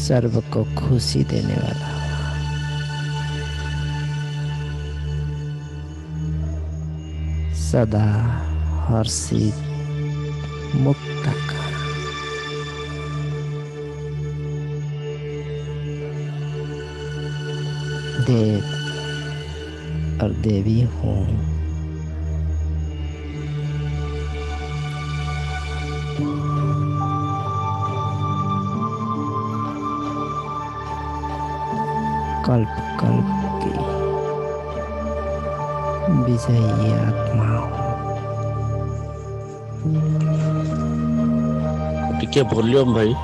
सर्व को खुशी देने वाला, सदा हर्षित मुक्त का देव और देवी हूँ। कल्प कल्प की विजयी आत्मा हूँ। टिके वॉल्यूम भाई।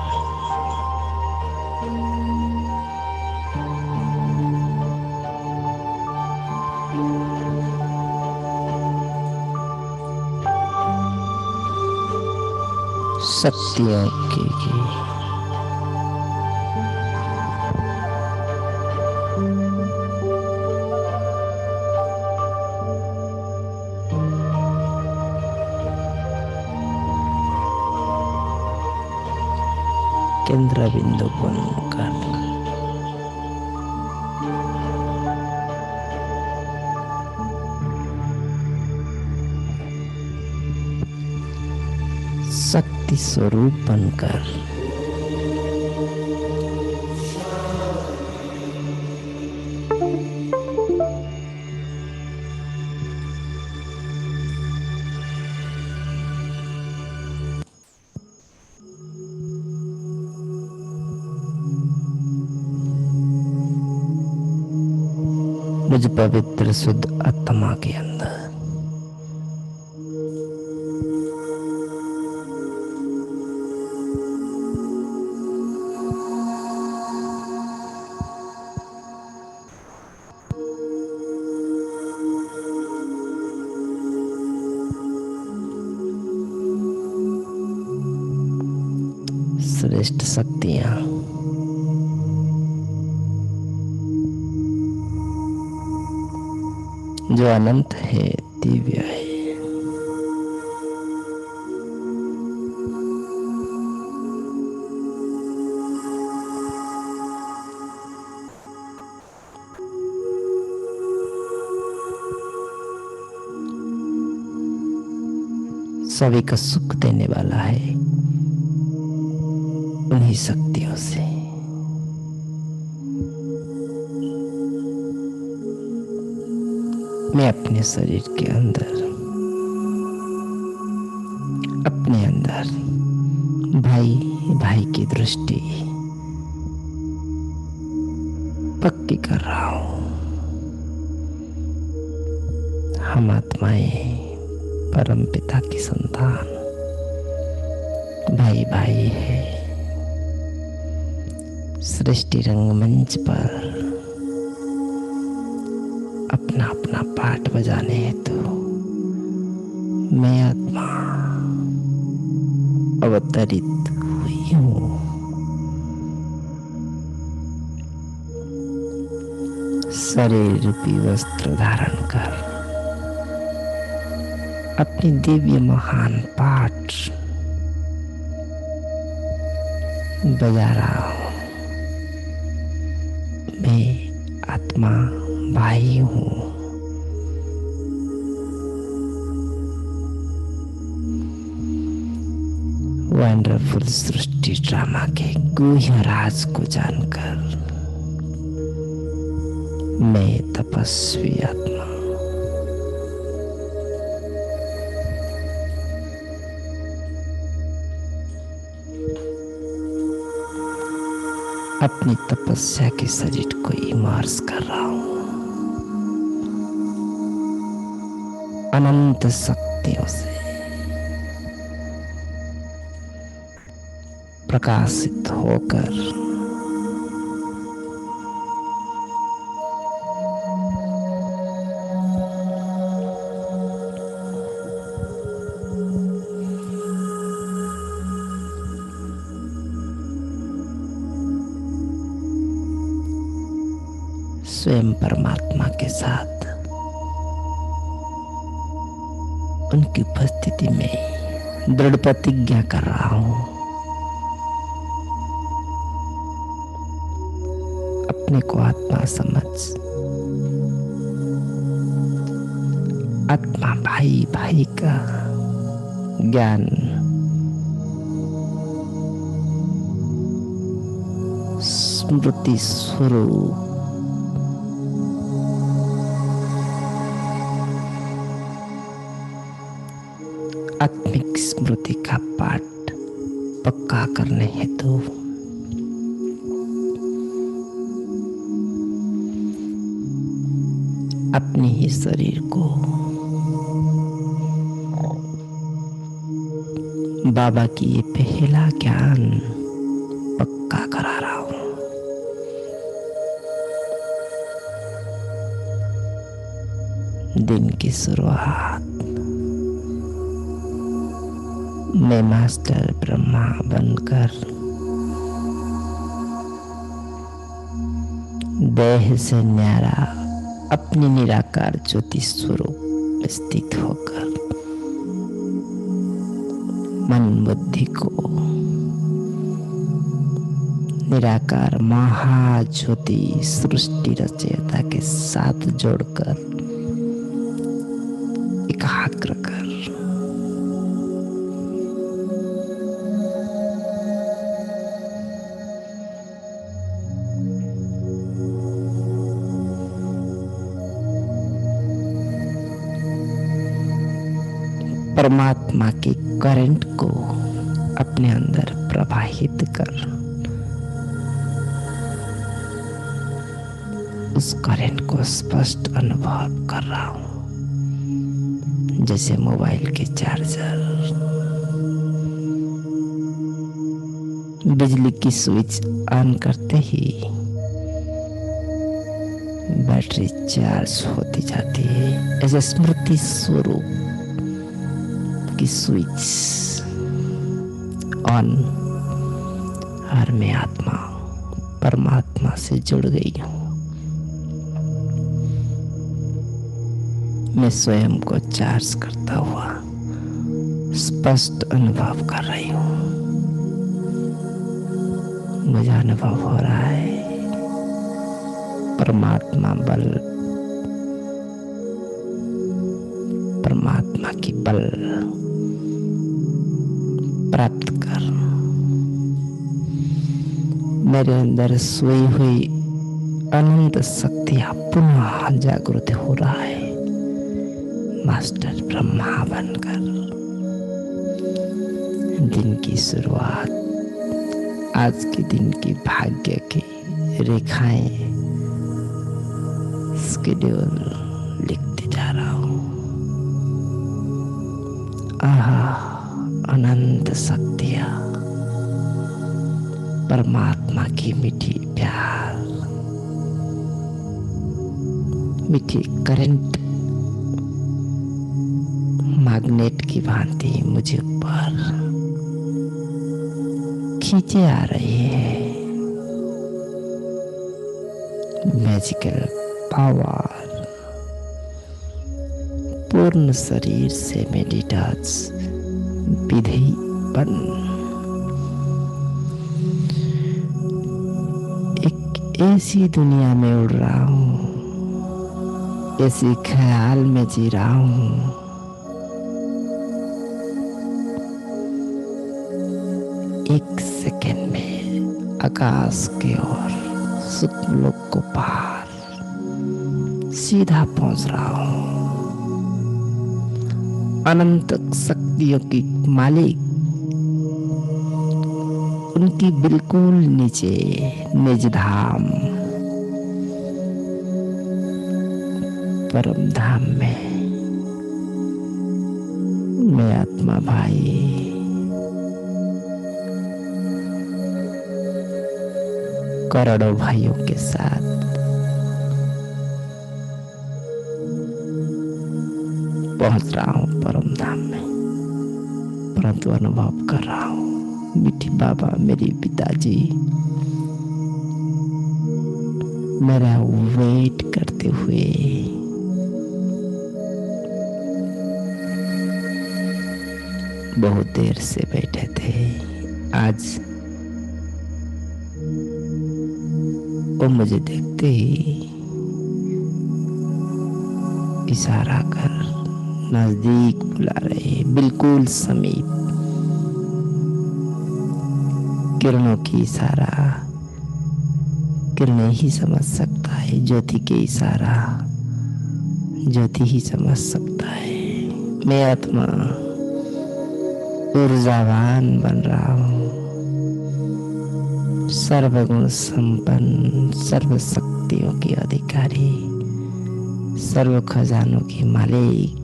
शक्तियों की केंद्र बिंदु बनकर शक्ति स्वरूप बनकर मुझ पवित्र शुद्ध आत्मा के अंदर श्रेष्ठ शक्तियां जो अनंत है, दिव्य है, सभी का सुख देने वाला है। उन्हीं शक्तियों से मैं अपने शरीर के अंदर, अपने अंदर भाई भाई की दृष्टि पक्की कर रहा हूं। हम आत्माएं परम पिता की संतान, भाई भाई है। सृष्टि रंगमंच पर अपना अपना पाठ बजाने हेतु मैं आत्मा अवतरित हुई हूँ। शरीर रूपी वस्त्र धारण कर अपनी दिव्य महान पाठ बजा रहा हूँ। मैं आत्मा भाई हूँ। वंडरफुल सृष्टि ड्रामा के गुह्य राज को जानकर मैं तपस्वी आत्मा अपनी तपस्या के शरीर को इमर्स कर रहा हूं अनंत शक्तियों से प्रकाशित होकर स्वयं परमात्मा के साथ उनकी उपस्थिति में दृढ़ प्रतिज्ञा कर रहा हूं। अपने को आत्मा समझ। आत्मा भाई भाई का ज्ञान स्मृति स्वरूप आत्मिक स्मृति का पाठ पक्का करने हेतु अपने ही शरीर को बाबा की ये पहला ज्ञान पक्का करा रहा हूं। दिन की शुरुआत मैं मास्टर ब्रह्मा बनकर देह से न्यारा अपनी निराकार ज्योति स्वरूप स्थित होकर मन बुद्धि को निराकार महाज्योति सृष्टि रचयिता के साथ जोड़कर एकाग्र कर परमात्मा के करंट को अपने अंदर प्रवाहित कर उस करंट को स्पष्ट अनुभव कर रहा हूं, जैसे मोबाइल के चार्जर बिजली की स्विच ऑन करते ही बैटरी चार्ज होती जाती है। ऐसे स्मृति स्वरूप की स्विच ऑन और मैं आत्मा परमात्मा से जुड़ गई हूं। मैं स्वयं को चार्ज करता हुआ स्पष्ट अनुभव कर रही हूं। मुझे अनुभव हो रहा है परमात्मा बल, परमात्मा की बल प्राप्त कर मेरे अंदर सोई हुई अनंत शक्तियां पुनः जागृत हो रहा है। मास्टर ब्रह्मा बनकर दिन की शुरुआत, आज के दिन की भाग्य की रेखाएं शेड्यूल लिखते जा रहा हूं। आहा, अनंत शक्तियां, परमात्मा की मीठी प्यार, मीठी करंट मैग्नेट की भांति मुझे ऊपर खींचे आ रही है। मैजिकल पावर पूर्ण शरीर से मैं डिटैच विधि बन एक ऐसी दुनिया में उड़ रहा हूं, ऐसी ख्याल में जी रहा हूं। एक सेकंड में आकाश की ओर सूक्ष्म लोक को पार सीधा पहुंच रहा हूं। अनंत शक्तियों की मालिक उनकी बिल्कुल नीचे निज धाम परम धाम में मैं आत्मा भाई करोड़ों भाइयों के साथ पहुंच रहा हूं परम धाम में, परंतु अनुभव कर रहा हूं मीठी बाबा मेरी पिताजी मेरा वेट करते हुए बहुत देर से बैठे थे। आज वो मुझे देखते ही इशारा कर नजदीक बुला रहे, बिल्कुल समीप। किरणों की इशारा किरणें ही समझ सकता है, ज्योति के इशारा ज्योति ही समझ सकता है। मैं आत्मा ऊर्जावान बन रहा हूँ, सर्वगुण संपन्न, सर्व शक्तियों की अधिकारी, सर्व खजानों की मालिक,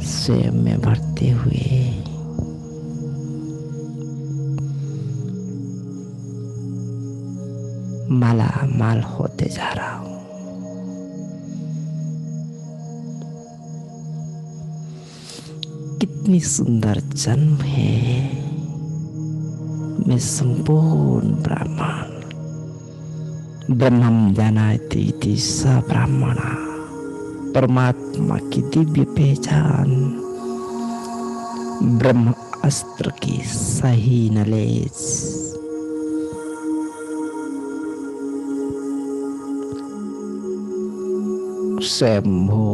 स्वयं में भरते हुए माला माल होते जा रहा हूं। कितनी सुंदर जन्म है। मैं संपूर्ण ब्राह्मण, ब्रह्मं जानाति इति स ब्राह्मणः, परमात्मा की दिव्य पहचान, ब्रह्म अस्त्र की सही नॉलेज, स्वयंभू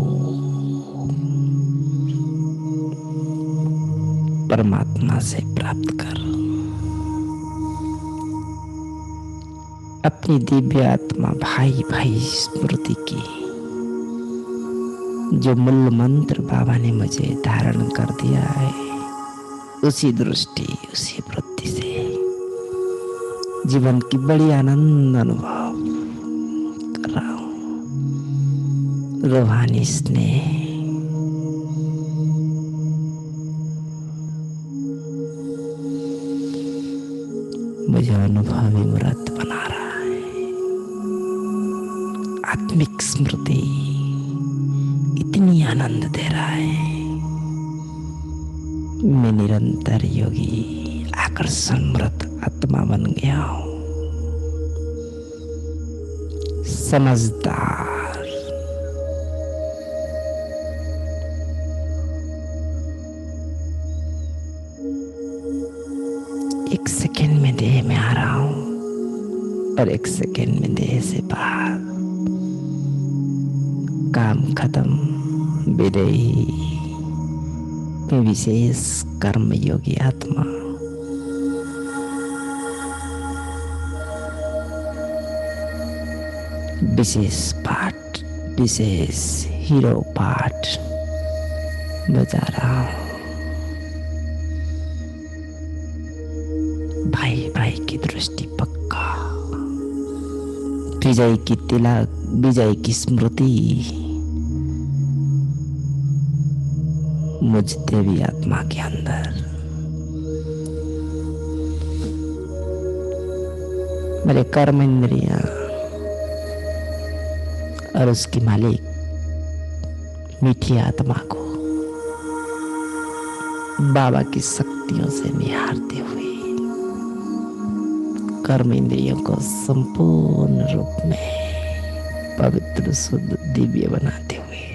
परमात्मा से प्राप्त कर अपनी दिव्य आत्मा भाई भाई स्मृति की, जो मूल मंत्र बाबा ने मुझे धारण कर दिया है, उसी दृष्टि उसी वृत्ति से जीवन की बड़ी आनंद अनुभव कर रहा हूं। रूहानी स्नेह मुझे अनुभवी मूर्त बना रहा है। आत्मिक स्मृति इतनी आनंद दे रहा है। मैं निरंतर योगी आकर्षण मूर्त आत्मा बन गया हूं। समझदार, एक सेकेंड में देह में आ रहा हूं और एक सेकेंड में देह से बाहर। काम खत्म, विदेही में विशेष कर्म योगी आत्मा। विशेष पाठ, विशेष हीरो पाठ बजा रहा हूं। भाई भाई की दृष्टि पक्का, विजय की तिलक, विजय की स्मृति मुझ देवी आत्मा के अंदर। मेरे कर्म इंद्रियां और उसकी मालिक मीठी आत्मा को बाबा की शक्तियों से निहारते हुए, कर्म इंद्रियों को संपूर्ण रूप में पवित्र शुद्ध दिव्य बनाते हुए,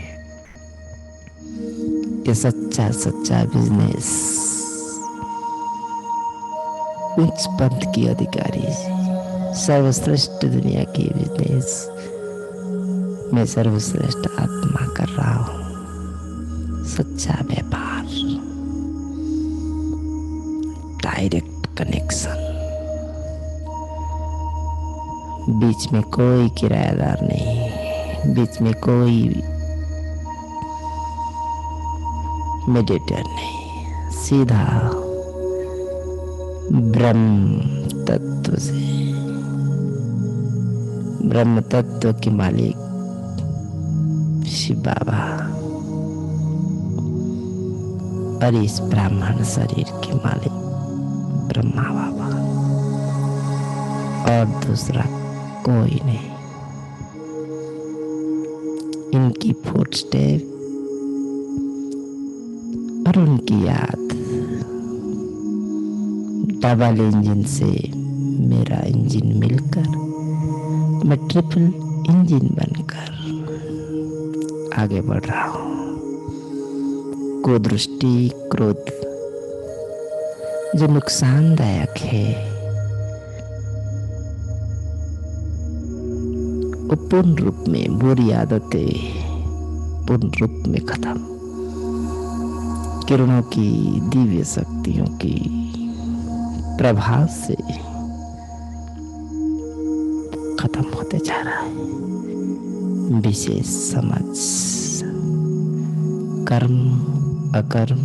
ये सच्चा सच्चा बिजनेस, उच्च पंथ की अधिकारी, सर्वश्रेष्ठ दुनिया की बिजनेस मैं सर्वश्रेष्ठ आत्मा कर रहा हूं। सच्चा व्यापार, डायरेक्ट कनेक्शन, बीच में कोई किराएदार नहीं, बीच में कोई मेडिएटर नहीं, सीधा ब्रह्म तत्व से, ब्रह्म तत्व के मालिक शिव बाबा और इस ब्राह्मण शरीर के मालिक ब्रह्मा बाबा, और दूसरा कोई नहीं। इनकी फुटस्टेप और उनकी याद डबल इंजन से मेरा इंजन मिलकर मैं ट्रिपल इंजन बनकर आगे बढ़ रहा हूं। कुदृष्टि, क्रोध जो नुकसानदायक है, वो पूर्ण रूप में बुरी आदतें पूर्ण रूप में खत्म, किरणों की दिव्य शक्तियों की प्रभाव से खत्म होते जा रहा है। विशेष समझ, कर्म अकर्म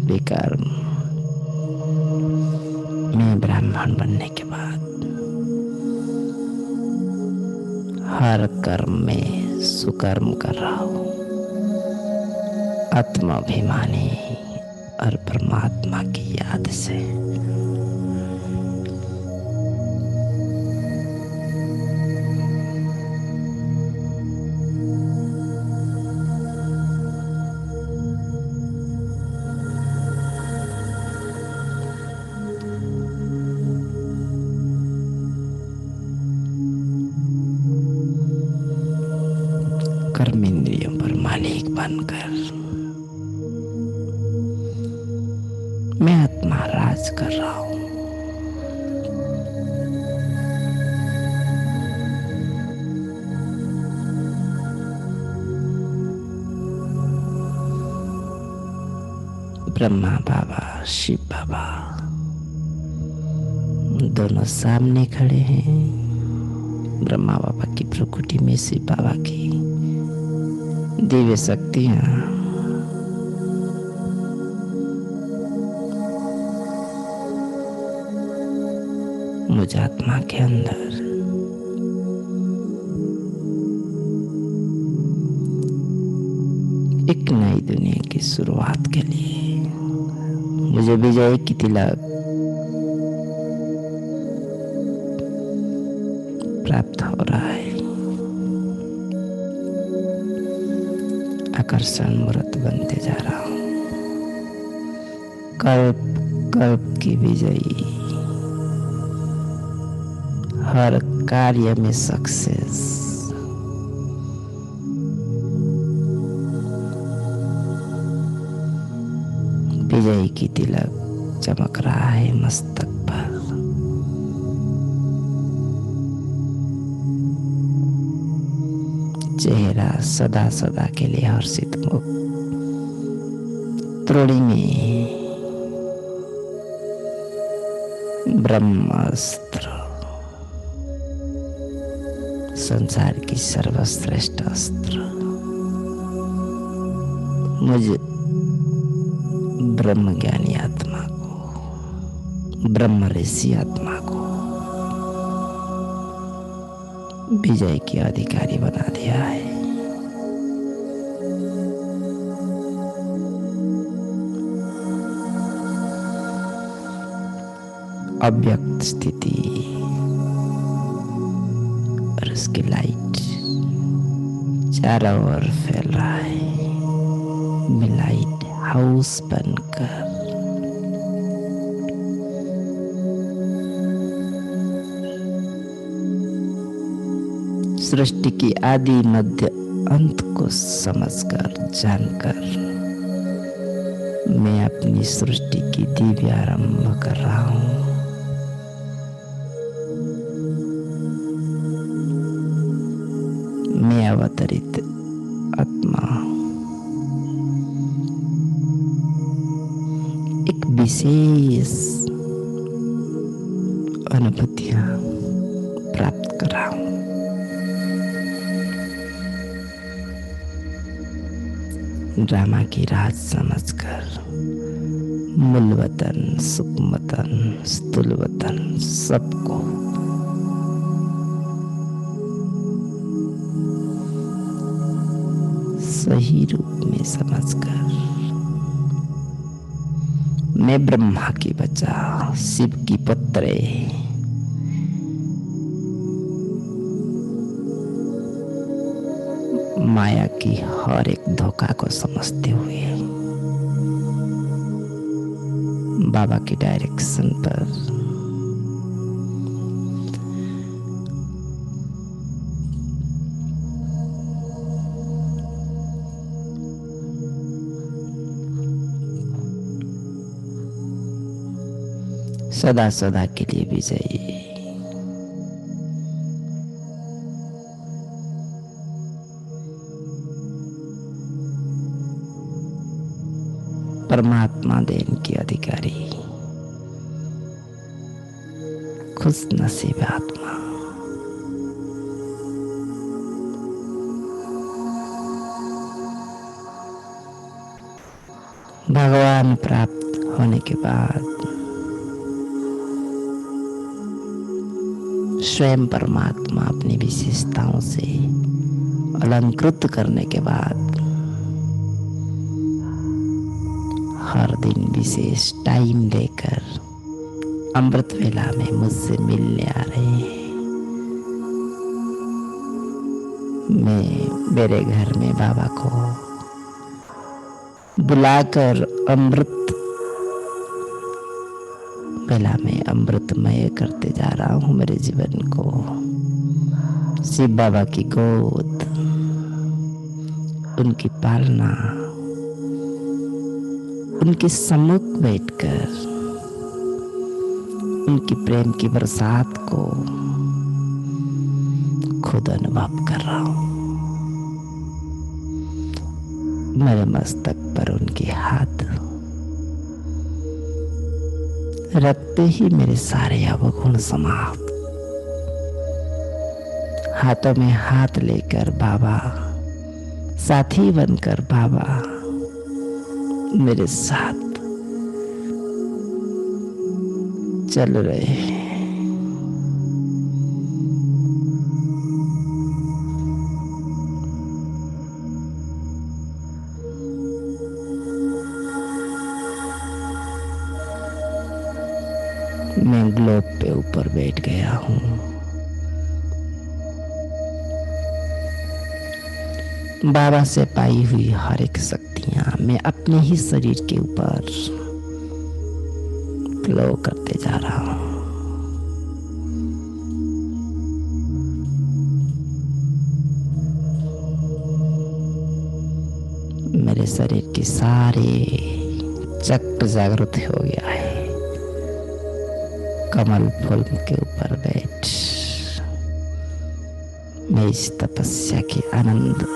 विकर्म में ब्राह्मण बनने के बाद हर कर्म में सुकर्म कर रहा हूं, आत्माभिमानी और परमात्मा की याद से। कर्मेंद्रियों पर मालिक बनकर मैं आत्मा राज कर रहा हूं। ब्रह्मा बाबा शिव बाबा दोनों सामने खड़े हैं। ब्रह्मा बाबा की प्रकृति में शिव बाबा की दिव्य शक्तियां मुझ आत्मा के अंदर एक नई दुनिया की शुरुआत के लिए मुझे विजय की तिलक प्राप्त हो रहा है। आकर्षण मूर्त बनते जा रहा हूं, कल्प कल्प की विजयी, हर कार्य में सक्सेस। विजय की तिलक चमक रहा है मस्तक पर। चेहरा सदा सदा के लिए हर्षित मुख। त्रोड़ी में ब्रह्मास्त्र, संसार की सर्वश्रेष्ठ अस्त्र। मुझे ब्रह्म ज्ञानी आत्मा को, ब्रह्म ऋषि आत्मा को विजय के अधिकारी बना दिया है। अव्यक्त स्थिति और उसकी लाइट चारों ओर फैल रहा है। मैं लाइट हाउस बनकर सृष्टि की आदि मध्य अंत को समझकर जानकर मैं अपनी सृष्टि की दिव्य आरंभ कर रहा हूं। मैं अवतरित आत्मा एक विशेष अनुभूतियां प्राप्त कर रहा हूं। ड्रामा की राज समझकर मूल वतन, सूक्ष्म वतन, स्थूल वतन सबको सही रूप में समझकर मैं ब्रह्मा की बच्चा, शिव की पुत्री, माया की हर एक धोखा को समझते हुए बाबा की डायरेक्शन पर सदा सदा के लिए विजयी देन की अधिकारी, खुश नसीब आत्मा। भगवान प्राप्त होने के बाद स्वयं परमात्मा अपनी विशेषताओं से अलंकृत करने के बाद हर दिन विशेष टाइम देकर अमृत वेला में मुझसे मिलने आ रहे हैं। मैं मेरे घर में बाबा को बुलाकर अमृत वेला में अमृतमय करते जा रहा हूँ मेरे जीवन को। शिव बाबा की गोद, उनकी पालना, उनके सम्मुख बैठकर उनकी प्रेम की बरसात को खुद अनुभव कर रहा हूं। मेरे मस्तक पर उनके हाथ रखते ही मेरे सारे अवगुण समाप्त। हाथों में हाथ लेकर बाबा, साथी बनकर बाबा मेरे साथ चल रहे हैं। मैं ग्लोब पे ऊपर बैठ गया हूँ। बाबा से पाई हुई हर एक शक्तियां मैं अपने ही शरीर के ऊपर फ्लो करते जा रहा हूँ। मेरे शरीर के सारे चक्र जागृत हो गया है। कमल फूल के ऊपर बैठ मैं इस तपस्या की आनंद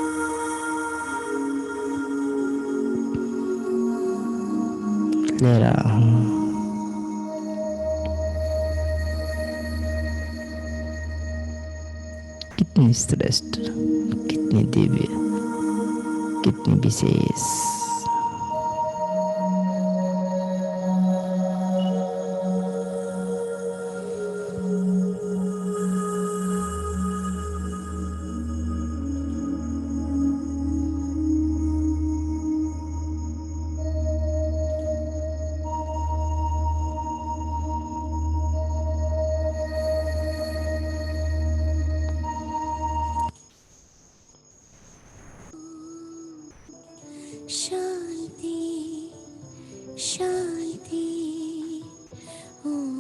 ले रहा हूँ। कितनी श्रेष्ठ, कितनी दिव्य, कितनी विशेष। शांति शांति ओम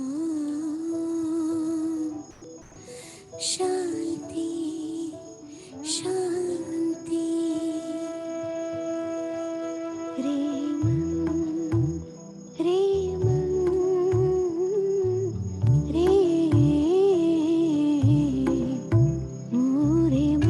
शांति शांति। रेम रेम रे रेम रेम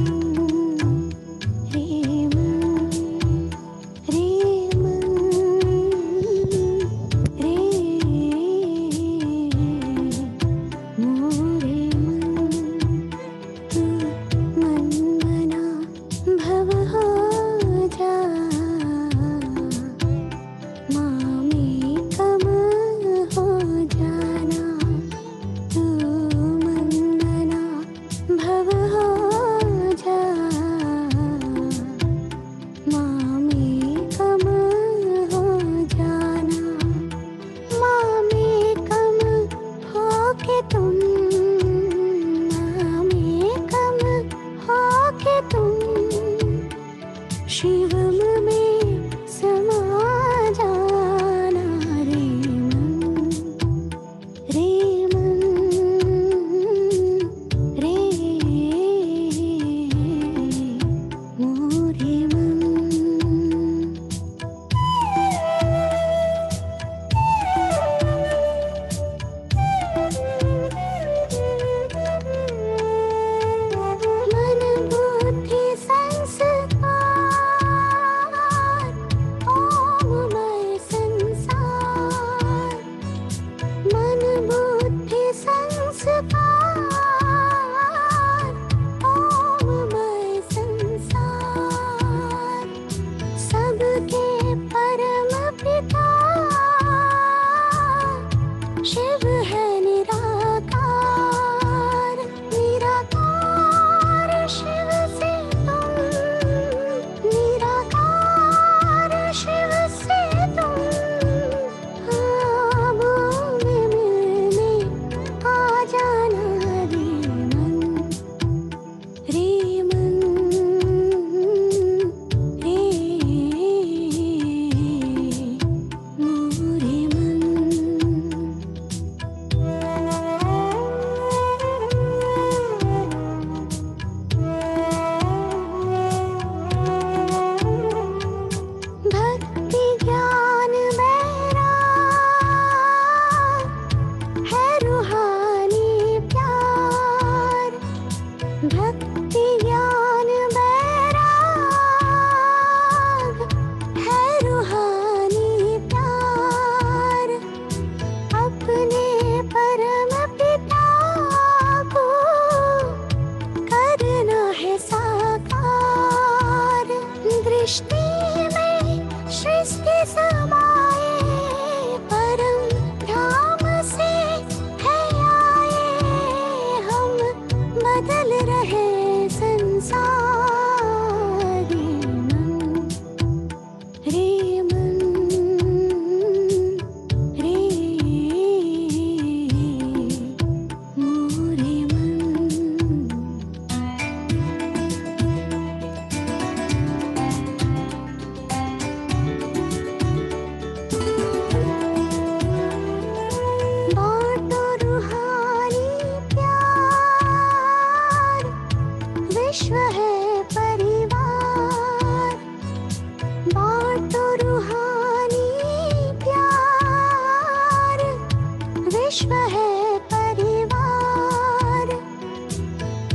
विश्व है परिवार,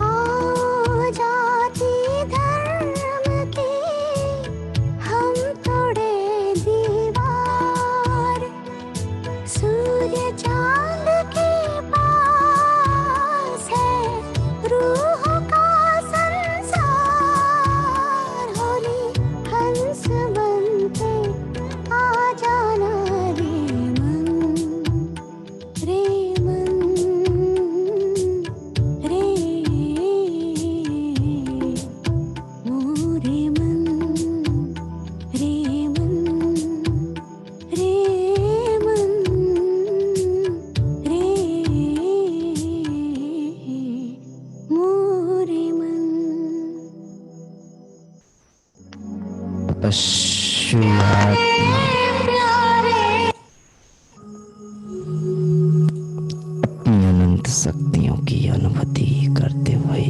आओ जाति धर्म के हम तोड़े दीवार, सूर्य चांद के पास है रूह का संसार, होली हंस बनते आ जाना रे मन, रे मन, रे मोरे मन, रे मन, रे मन, रे मोरे मन। पशु आत्मा अपनी अनंत शक्तियों की अनुभूति करते हुए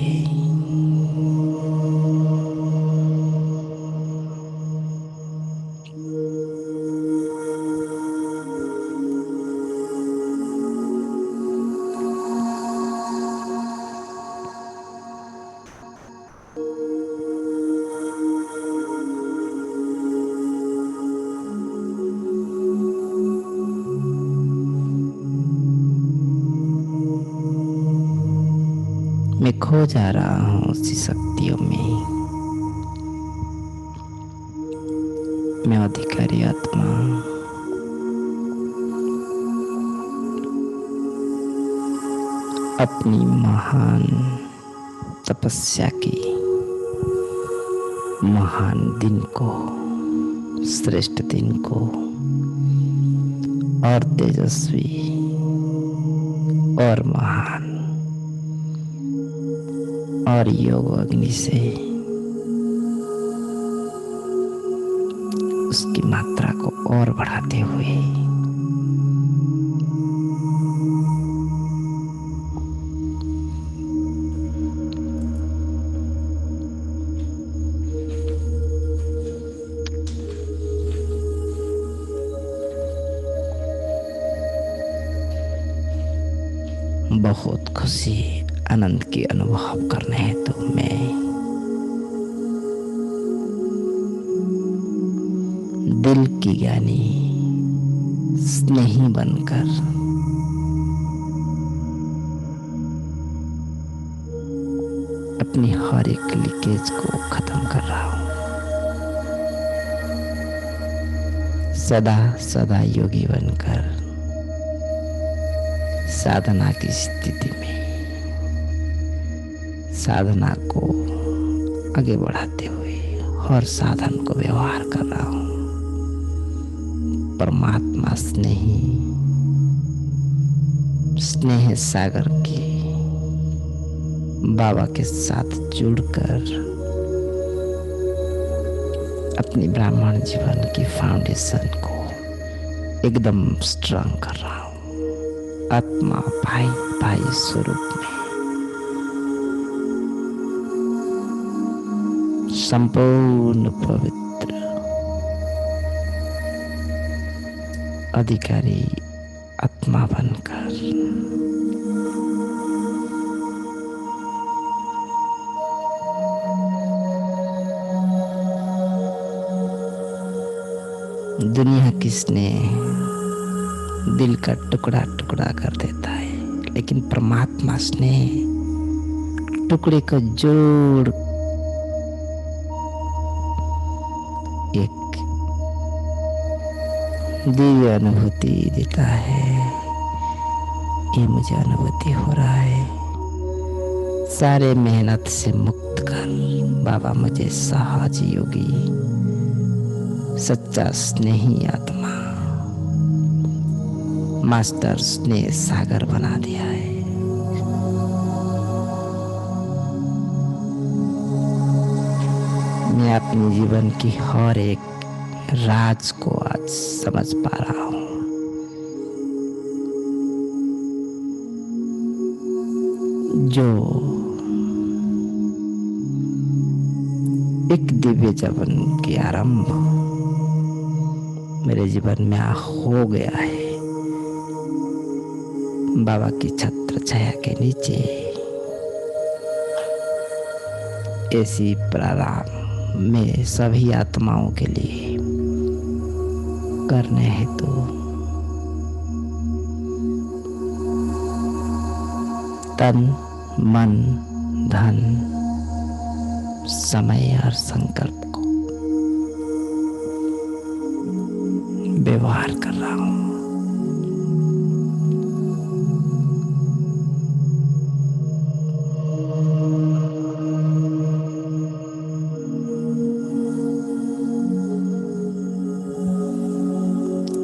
मैं खो जा रहा हूँ उसी शक्तियों में। मैं अधिकारी आत्मा अपनी महान तपस्या की महान दिन को, श्रेष्ठ दिन को और तेजस्वी और महान और योग अग्नि से उसकी मात्रा को और बढ़ाते हुए बहुत खुशी आनंद की अनुभव करने हेतु मैं दिल की ज्ञानी स्नेही बनकर अपनी हर एक लीकेज को खत्म कर रहा हूं। सदा सदा योगी बनकर साधना की स्थिति में साधना को आगे बढ़ाते हुए हर साधन को व्यवहार कर रहा हूं। परमात्मा स्नेह सागर के बाबा के साथ जुड़कर अपनी ब्राह्मण जीवन की फाउंडेशन को एकदम स्ट्रांग कर रहा हूं। आत्मा भाई भाई स्वरूप में संपूर्ण पवित्र अधिकारी आत्मा बनकर दुनिया किसने दिल का टुकड़ा टुकड़ा कर देता है, लेकिन परमात्मा स्नेह टुकड़े को जोड़ एक दिव्य अनुभूति देता है। ये मुझे अनुभूति हो रहा है। सारे मेहनत से मुक्त कर बाबा मुझे सहज योगी सच्चा स्नेही आत्मा मास्टर स्नेह सागर बना दिया है। मैं अपने जीवन की हर एक राज को आज समझ पा रहा हूं। जो एक दिव्य जीवन की आरंभ मेरे जीवन में हो गया है, बाबा की छत्र छाया के नीचे ऐसी प्राराम में सभी आत्माओं के लिए करने हेतु तन मन धन समय और संकल्प को व्यवहार कर रहा हूं।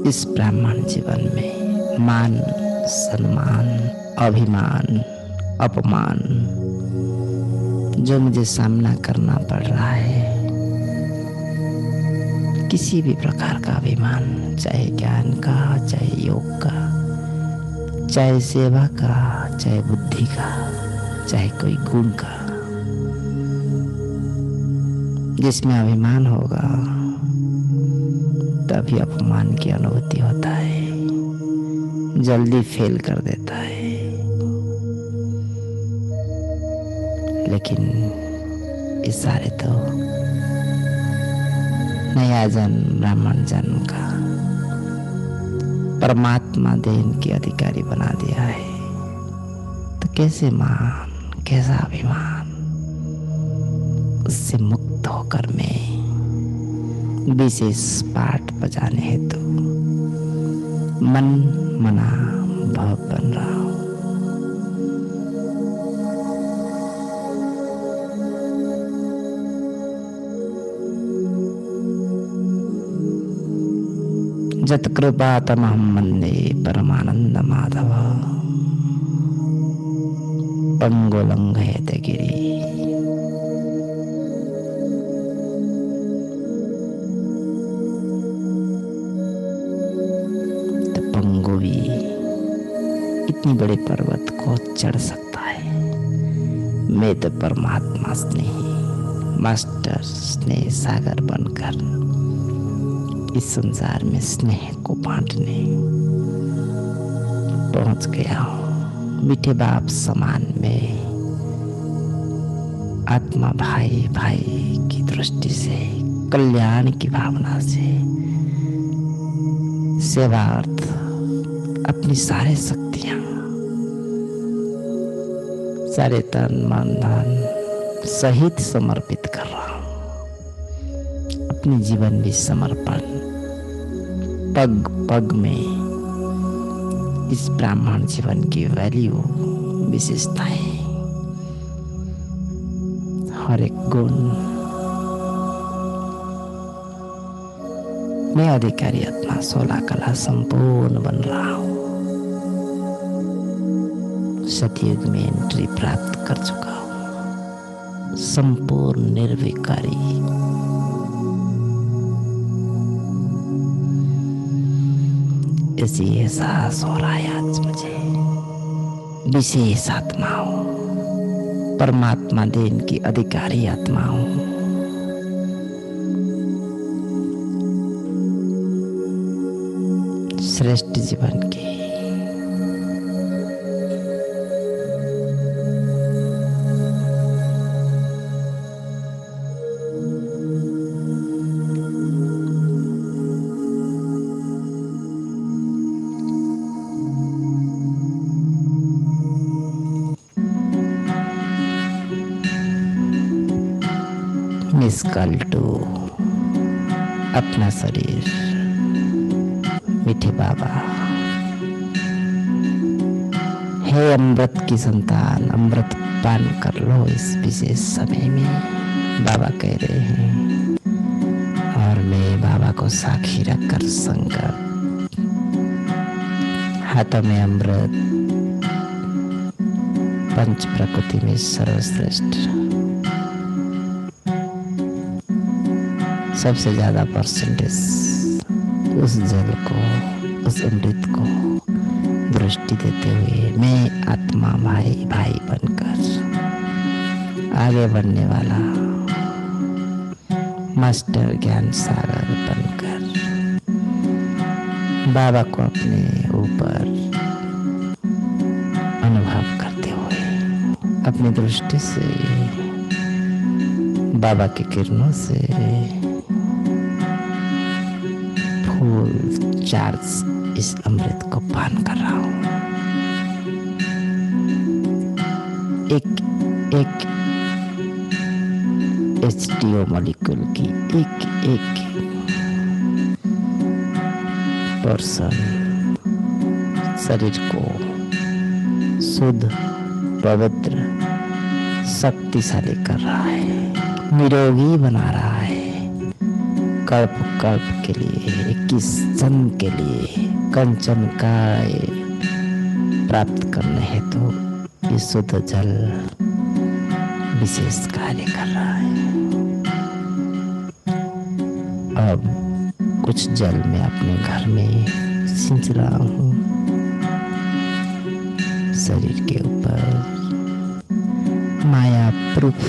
इस ब्राह्मण जीवन में मान सम्मान अभिमान अपमान जो मुझे सामना करना पड़ रहा है, किसी भी प्रकार का अभिमान, चाहे ज्ञान का, चाहे योग का, चाहे सेवा का, चाहे बुद्धि का, चाहे कोई गुण का, जिसमें अभिमान होगा तभी अपमान की अनुभूति होता है, जल्दी फेल कर देता है। लेकिन ये सारे तो नया जन्म ब्राह्मण जन्म का परमात्मा देन के अधिकारी बना दिया है, तो कैसे मान, कैसा अभिमान, उससे मुक्त होकर मैं विशेष पाठ बजाने हेतु मन मना भव बन रहा हूं। जत्कृपा तमहं वन्दे परमानंद माधव पंगुलंघयते गिरि। तो पंगु भी इतनी बड़े पर्वत को चढ़ सकता है। मैं तो परमात्मा स्नेही मास्टर स्नेह सागर बनकर इस संसार में स्नेह को बांटने पहुंच गया हूं। मीठे बाप समान में आत्मा भाई भाई की दृष्टि से, कल्याण की भावना से सेवार्थ अपनी सारी शक्तियां, सारे तन मन धन सहित समर्पित कर रहा हूं। अपनी जीवन भी समर्पण पग पग में इस ब्राह्मण जीवन की वैल्यू विशेषताएं, हर एक गुण मैं अधिकारी आत्मा 16 कला संपूर्ण बन रहा हूं। सतयुग में एंट्री प्राप्त कर चुका हूं, संपूर्ण निर्विकारी। ऐसी एहसास हो रहा है आज मुझे, विशेष आत्मा हूं, परमात्मा देन की अधिकारी आत्मा हूं। श्रेष्ठ जीवन की निष्कल टू अपना शरीर मीठे बाबा, हे अमृत की संतान, अमृत पान कर लो इस विशेष समय में, बाबा कह रहे हैं। और मैं बाबा को साक्षी रखकर संकल्प, हाथों में अमृत, पंच प्रकृति में सर्वश्रेष्ठ, सबसे ज्यादा परसेंटेज उस जल को, उस अमृत को दृष्टि देते हुए मैं आत्मा भाई भाई बनकर आगे बढ़ने वाला मास्टर ज्ञान सागर बनकर बाबा को अपने ऊपर अपनी दृष्टि से, बाबा की किरणों से फुल चार्ज इस अमृत को पान कर रहा हूं। एक एक H2O मॉलिक्यूल की एक एक पर्सन शरीर को शुद्ध, पवित्र, शक्तिशाली कर रहा है, निरोगी बना रहा है। कल्प कल्प के लिए, 21 जन्म के लिए कंचन काय प्राप्त करने हेतु ये शुद्ध जल विशेष कार्य कर रहा है। अब कुछ जल मैं अपने घर में सिंच रहा हूँ शरीर के ऊपर। माया प्रूफ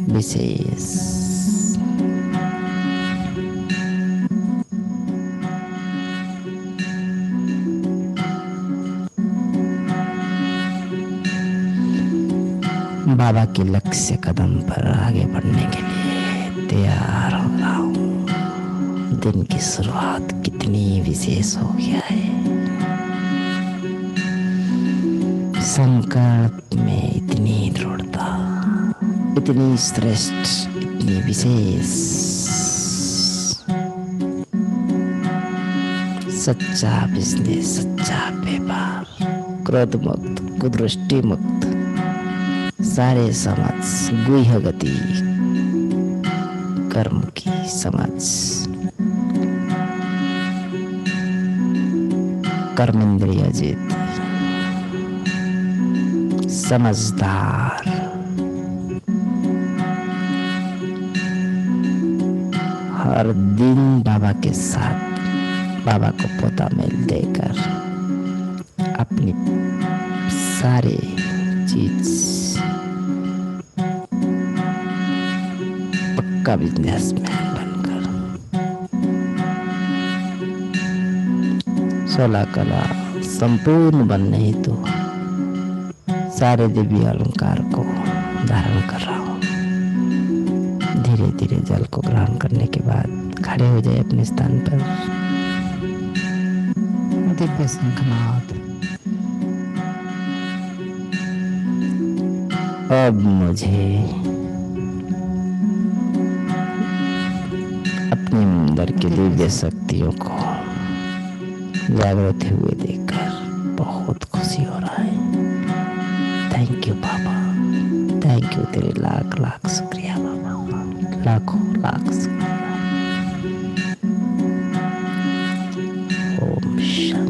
विशेष बाबा के लक्ष्य कदम पर आगे बढ़ने के लिए तैयार हो रहा हूँ। दिन की शुरुआत कितनी विशेष हो गया है। संकल्प में इतनी दृढ़ता, इतनी श्रेष्ठ, इतनी विशेष। सच्चा बिजनेस, सच्चा व्यापार, क्रोध मुक्त, कुदृष्टि मुक्त, सारे समझ, गुह्य गति, कर्म की समझ, कर्मेंद्रिय जित, समझदार, हर दिन बाबा के साथ, बाबा को पोता मेल देकर अपनी सारे चीज पक्का बिजनेसमैन बनकर 16 कला संपूर्ण बनने हेतु सारे दिव्य अलंकार को धारण कर रहा हूँ। धीरे धीरे जल को ग्रहण करने के बाद खड़े हो जाए अपने स्थान पर। दिव्य शंखनाद। अब मुझे अपने अंदर की दिव्य शक्तियों को जागृत हुए देखकर बहुत खुशी हो रहा है। Thank you Baba, thank you, तेरे लाख लाख शुक्रिया बाबा, लाखों लाख शुक्रिया।